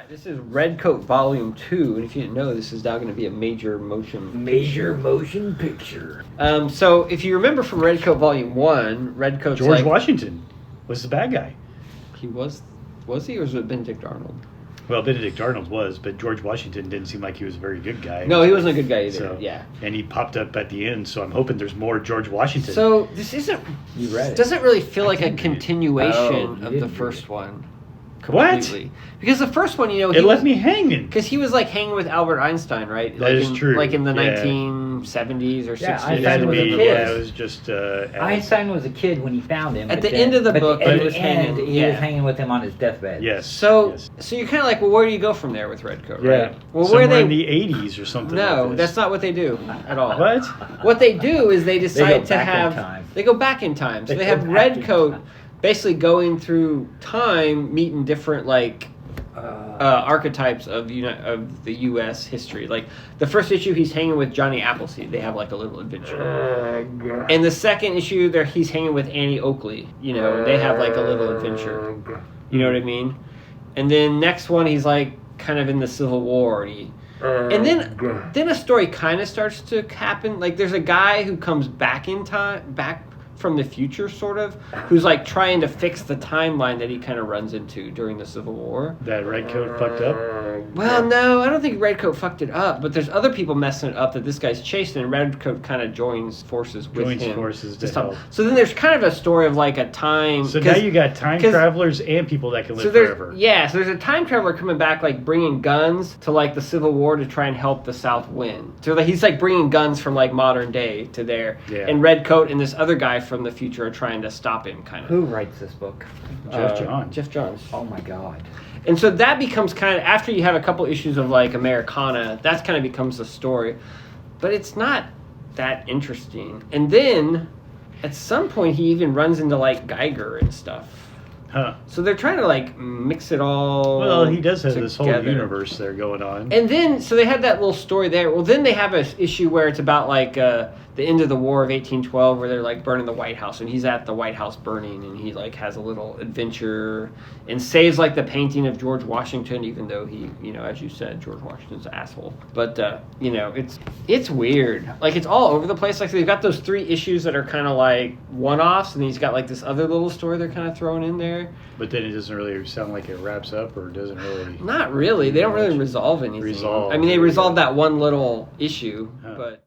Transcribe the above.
This is Redcoat Volume 2, and if you didn't know, this is now going to be a major motion picture. So, if you remember from Redcoat Volume 1, Redcoat's George Washington was the bad guy. He was he, or was it Benedict Arnold? Well, Benedict Arnold was, but George Washington didn't seem like he was a very good guy. No, he wasn't a good guy either, So, yeah. And he popped up at the end, so I'm hoping there's more George Washington. So, this isn't... You read it. Doesn't really feel like a didn't read it. continuation Oh, of you the didn't first one. What? Completely. Because the first one, it left me hanging. Because he was like hanging with Albert Einstein, right? That is true. Like in the Yeah. 1970s or 60s. Yeah, It had to was be, a kid. yeah, it was just... Einstein was a kid when he found him. At but the end of the but book, at he the was end, hanging, he yeah. was hanging with him on his deathbed. Yes. So, yes. so you're kind of like, well, where do you go from there with Redcoat, Yeah. right? Well, Somewhere where in the 80s or something No, like this. that's not what they do at all. What? What they do is they decide go to back in have... time. They go back in time. So They they go have back in Redcoat time. basically going through time, meeting different, like... archetypes of the U.S. history. Like the first issue, he's hanging with Johnny Appleseed. They have like a little adventure. And the second issue, there he's hanging with Annie Oakley. You know, they have like a little adventure. You know what I mean? And then next one, he's like kind of in the Civil War, and then a story kind of starts to happen. Like there's a guy who comes back in time, back from the future, sort of, who's like trying to fix the timeline that he kind of runs into during the Civil War. That Redcoat fucked up? Well, no, I don't think Redcoat fucked it up, but there's other people messing it up that this guy's chasing, and Redcoat kind of joins forces with him. Joins forces to stop. help. So then there's kind of a story of like a time... So now you got time travelers and people that can live forever. Yeah, so there's a time traveler coming back, like bringing guns to like the Civil War to try and help the South win. So like, he's like bringing guns from like modern day to there. Yeah. And Redcoat and this other guy from the future are trying to stop him, kind of. Who writes this book? Jeff Johns. Oh my God. And so that becomes kind of, after you have a couple issues of like Americana, that kind of becomes the story. But it's not that interesting. And then at some point he even runs into like Geiger and stuff. Huh. So they're trying to like mix it all. Well, he does have this whole together. universe there going on. And then, so they had that little story there. Well, then they have an issue where it's about like the end of the War of 1812, where they're like burning the White House, and he's at the White House burning, and he like has a little adventure and saves like the painting of George Washington, even though he, you know, as you said, George Washington's an asshole. But you know, it's weird. Like it's all over the place. Like they've got those 3 issues that are kind of like one-offs, and he's got like this other little story they're kind of throwing in there. But then it doesn't really sound like it wraps up, or doesn't really... Not really. They don't really resolve anything. Resolve. I mean, they resolved that one little issue, Huh. but...